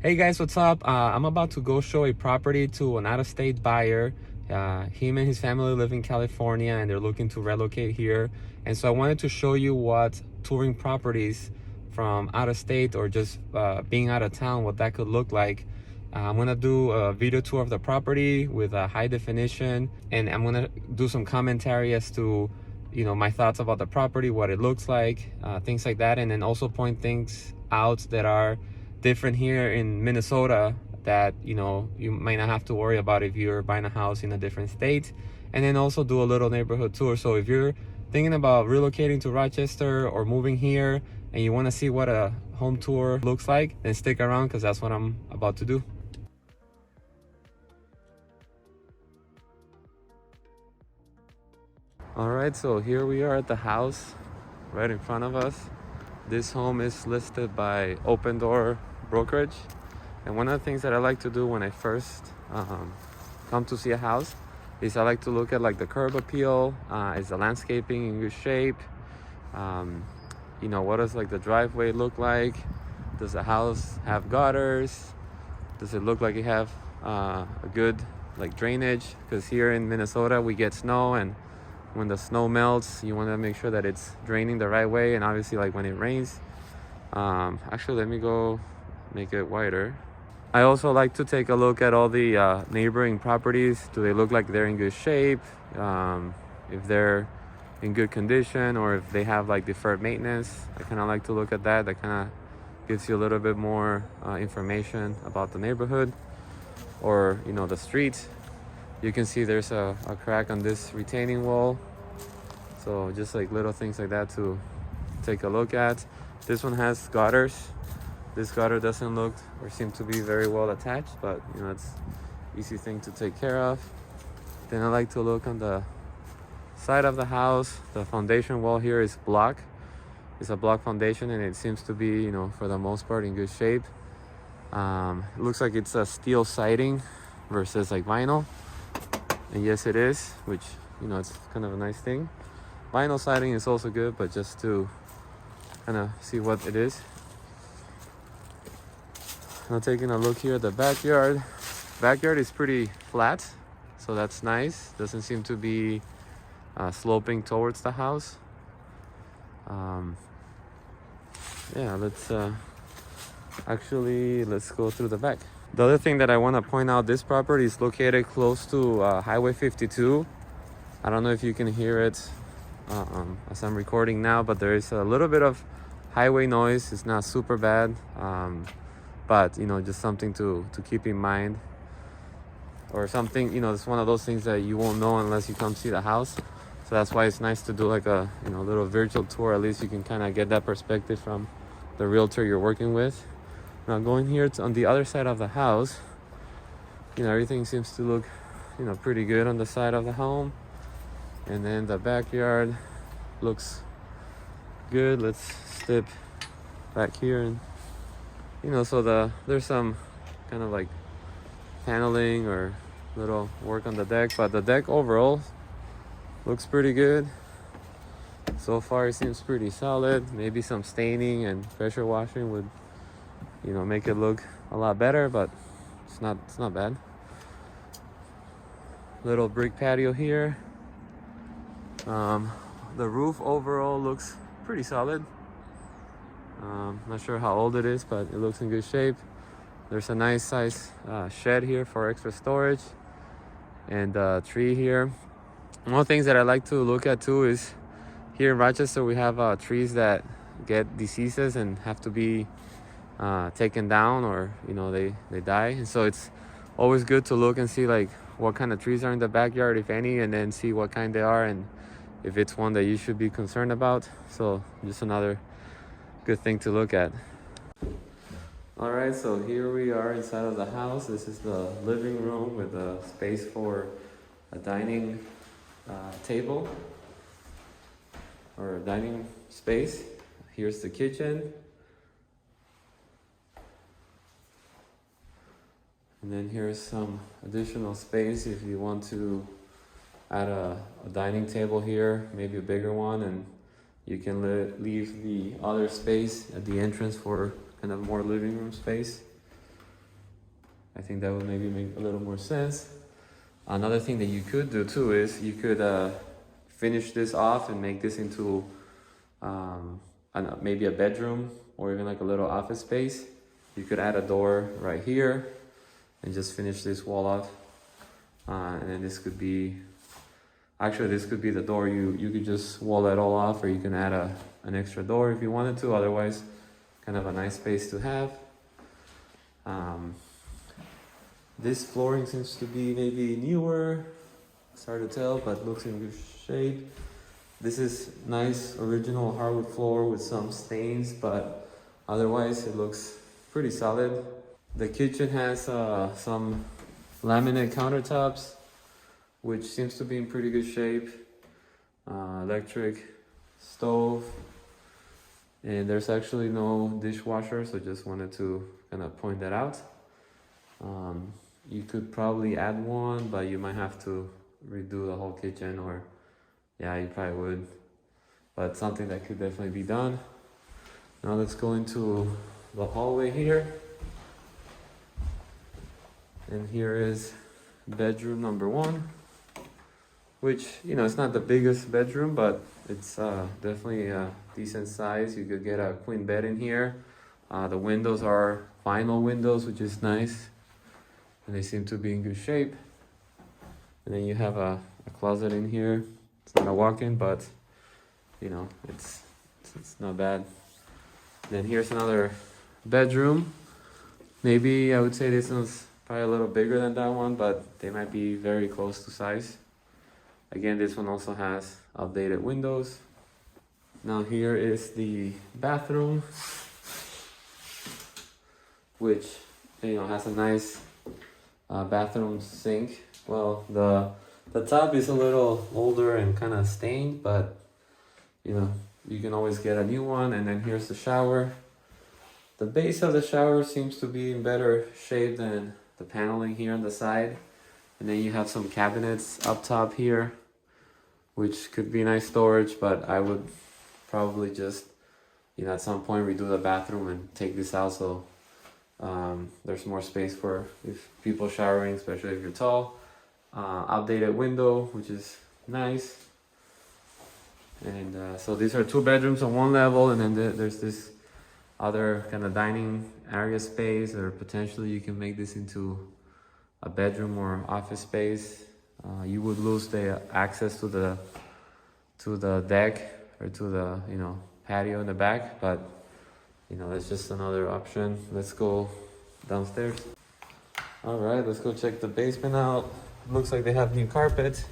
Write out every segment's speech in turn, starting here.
Hey guys, what's up? I'm about to go show a property to an out-of-state buyer. Him and his family live in California and they're looking to relocate here. And so I wanted to show you what touring properties from out of state or just being out of town, what that could look like. I'm gonna do a video tour of the property with a high definition, and I'm gonna do some commentary as to my thoughts about the property, what it looks like, things like that, and then also point things out that are different here in Minnesota that you might not have to worry about if you're buying a house in a different state. And then also do a little neighborhood tour. So if you're thinking about relocating to Rochester or moving here and you want to see what a home tour looks like, then stick around because that's what I'm about to do. All right, so here we are at the house right in front of us. This home is listed by Open Door Brokerage, and one of the things that I like to do when I first come to see a house is I like to look at like the curb appeal. Is the landscaping in good shape? What does like the driveway look like? Does the house have gutters? Does it look like it have a good like drainage? Because here in Minnesota we get snow, and when the snow melts you want to make sure that it's draining the right way. And obviously like when it rains, actually let me go make it wider. I also like to take a look at all the neighboring properties. Do they look like they're in good shape? If they're in good condition, or if they have like deferred maintenance. I kind of like to look at that. That kind of gives you a little bit more information about the neighborhood or the street. You can see there's a crack on this retaining wall. So just like little things like that to take a look at. This one has gutters. This gutter doesn't look or seem to be very well attached, but it's easy thing to take care of. Then I like to look on the side of the house. The foundation wall here is block. It's a block foundation, and it seems to be for the most part in good shape. It looks like it's a steel siding versus like vinyl, and yes it is, which it's kind of a nice thing. Vinyl siding is also good, but just to kind of see what it is. Now taking a look here at the backyard. Backyard is pretty flat, so that's nice. Doesn't seem to be sloping towards the house. Yeah, let's go through the back. The other thing that I want to point out, this property is located close to Highway 52. I don't know if you can hear it as I'm recording now, but there is a little bit of highway noise. It's not super bad, but just something to keep in mind, or something. It's one of those things that you won't know unless you come see the house. So that's why it's nice to do like a little virtual tour. At least you can kind of get that perspective from the realtor you're working with. Now going here on the other side of the house, everything seems to look pretty good on the side of the home. And then the backyard looks good. Let's step back here, and so there's some kind of like paneling or little work on the deck, but the deck overall looks pretty good. So far it seems pretty solid. Maybe some staining and pressure washing would make it look a lot better, but it's not bad. Little brick patio here. The roof overall looks pretty solid. Not sure how old it is, but it looks in good shape. There's a nice size shed here for extra storage, and a tree here. One of the things that I like to look at too is here in Rochester we have trees that get diseases and have to be taken down, or they die. And so it's always good to look and see like what kind of trees are in the backyard, if any, and then see what kind they are and if it's one that you should be concerned about. So just another good thing to look at. All right, so here we are inside of the house. This is the living room with a space for a dining table or a dining space. Here's the kitchen. And then here's some additional space if you want to add a dining table here, maybe a bigger one, and you can leave the other space at the entrance for kind of more living room space. I think that would maybe make a little more sense. Another thing that you could do too is you could finish this off and make this into maybe a bedroom or even like a little office space. You could add a door right here and just finish this wall off. And then this could be, actually this could be the door. You could just wall it all off, or you can add an extra door if you wanted to. Otherwise, kind of a nice space to have. This flooring seems to be maybe newer. It's hard to tell, but looks in good shape. This is nice original hardwood floor with some stains, but otherwise it looks pretty solid. The kitchen has some laminate countertops, which seems to be in pretty good shape. Electric stove, and there's actually no dishwasher, so just wanted to kind of point that out. You could probably add one, but you might have to redo the whole kitchen, or yeah, you probably would, but something that could definitely be done. Now let's go into the hallway here. And here is bedroom number 1, which, you know, it's not the biggest bedroom, but it's definitely a decent size. You could get a queen bed in here. The windows are vinyl windows, which is nice, and they seem to be in good shape. And then you have a closet in here. It's not a walk-in, but you know, it's not bad. Then here's another bedroom. Maybe I would say this one's probably a little bigger than that one, but they might be very close to size. Again, this one also has updated windows. Now here is the bathroom, which, you know, has a nice bathroom sink. Well, the tub is a little older and kind of stained, but you know, you can always get a new one. And then here's the shower. The base of the shower seems to be in better shape than the paneling here on the side. And then you have some cabinets up top here, which could be nice storage, but I would probably just, you know, at some point redo the bathroom and take this out, so there's more space for if people showering, especially if you're tall. Outdated window, which is nice. And so these are 2 bedrooms on one level, and then there's this other kind of dining area space, or potentially you can make this into a bedroom or office space. You would lose the access to the deck or to the, you know, patio in the back, but you know, that's just another option. Let's go downstairs. All right, let's go check the basement out. Looks like they have new carpet.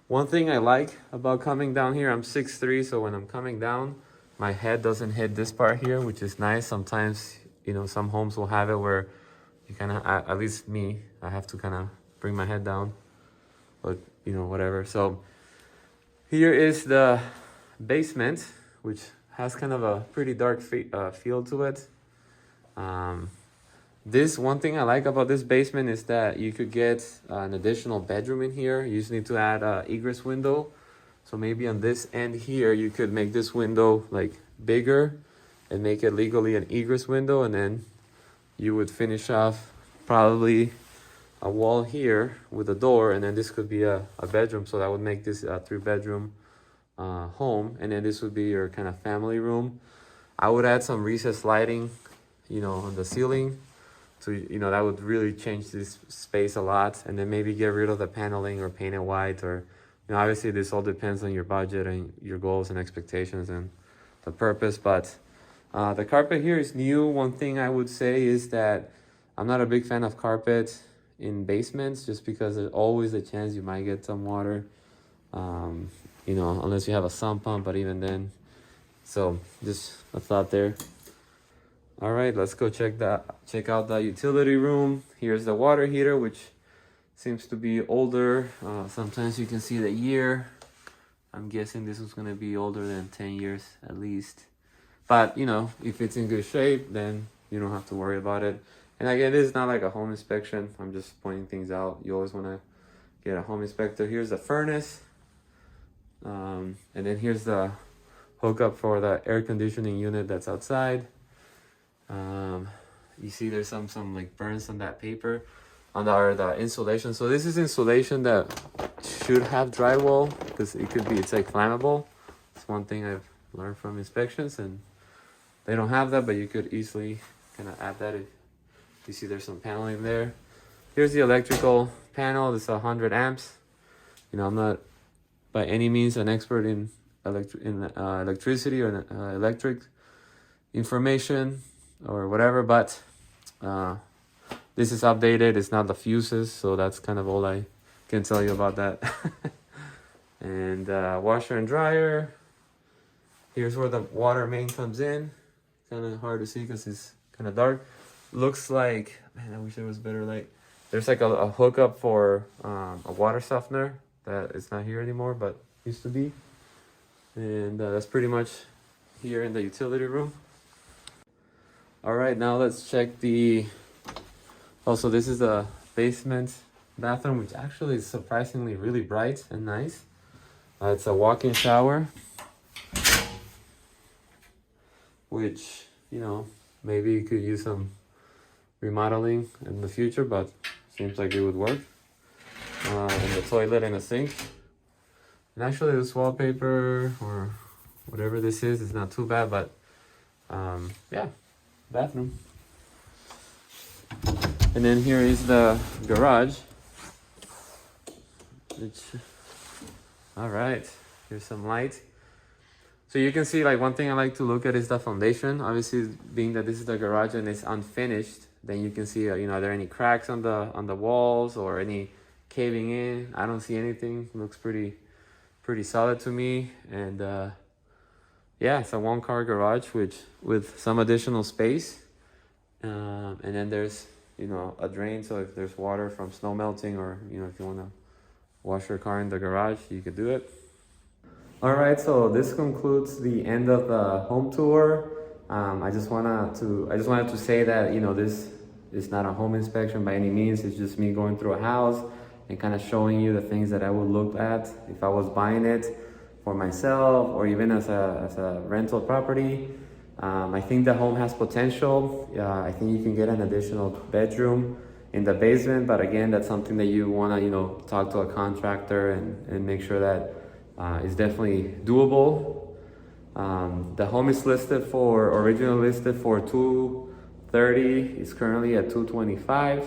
One thing I like about coming down here, I'm 6'3", so when I'm coming down, my head doesn't hit this part here, which is nice. Sometimes, you know, some homes will have it where you kind of, at least me, I have to kind of bring my head down, but you know, whatever. So here is the basement, which has kind of a pretty dark feel to it. This one thing I like about this basement is that you could get an additional bedroom in here. You just need to add an egress window. So maybe on this end here, you could make this window like bigger and make it legally an egress window. And then you would finish off probably a wall here with a door. And then this could be a bedroom. So that would make this a 3-bedroom home. And then this would be your kind of family room. I would add some recessed lighting, you know, on the ceiling. So, you know, that would really change this space a lot. And then maybe get rid of the paneling or paint it white, or, you know, obviously this all depends on your budget and your goals and expectations and the purpose. But the carpet here is new. One thing I would say is that I'm not a big fan of carpet in basements, just because there's always a chance you might get some water, you know, unless you have a sump pump, but even then. So just a thought there. All right, let's go check out the utility room. Here's the water heater, which seems to be older. Sometimes you can see the year. I'm guessing this is gonna be older than 10 years at least. But you know, if it's in good shape, then you don't have to worry about it. And again, this is not like a home inspection. I'm just pointing things out. You always wanna get a home inspector. Here's the furnace. And then here's the hookup for the air conditioning unit that's outside. You see there's some like burns on that paper, on the insulation. So this is insulation that should have drywall, because it's like flammable. It's one thing I've learned from inspections, and they don't have that, but you could easily kind of add that. If you see there's some paneling there. Here's the electrical panel. This is 100 amps. You know, I'm not by any means an expert in electricity or electric information or whatever, but this is updated. It's not the fuses, so that's kind of all I can tell you about that. And washer and dryer. Here's where the water main comes in. Kind of hard to see because it's kind of dark. Looks like, man, I wish there was better light. There's like a hookup for a water softener that is not here anymore, but used to be. And that's pretty much here in the utility room. All right, now let's check the... Also, this is the basement bathroom, which actually is surprisingly really bright and nice. It's a walk-in shower, which, you know, maybe you could use some remodeling in the future, but seems like it would work. And the toilet and a sink. And actually this wallpaper or whatever this is not too bad, but yeah, bathroom. And then here is the garage, which, all right, here's some light. So you can see, like, one thing I like to look at is the foundation. Obviously, being that this is the garage and it's unfinished, then you can see, you know, are there any cracks on the walls or any caving in? I don't see anything. It looks pretty solid to me. And yeah, it's a one-car garage with some additional space. And then there's, you know, a drain, so if there's water from snow melting, or, you know, if you want to wash your car in the garage, you could do it. All right, so this concludes the end of the home tour. I just wanted to say that, you know, this is not a home inspection by any means. It's just me going through a house and kind of showing you the things that I would look at if I was buying it for myself or even as a rental property. I think the home has potential. I think you can get an additional bedroom in the basement, but again, that's something that you want to, you know, talk to a contractor and make sure that it's definitely doable. The home is originally listed for $230. It's currently at $225.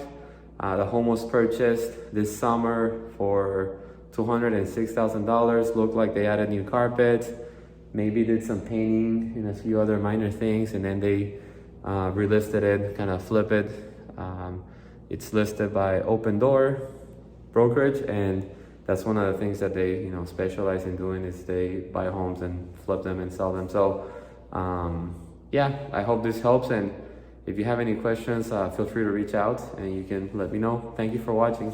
The home was purchased this summer for $206,000. Looked like they added new carpet, maybe did some painting and a few other minor things, and then they relisted it, kind of flip it. It's listed by Open Door Brokerage, and that's one of the things that they, you know, specialize in doing, is they buy homes and flip them and sell them. So yeah, I hope this helps, and if you have any questions, feel free to reach out and you can let me know. Thank you for watching.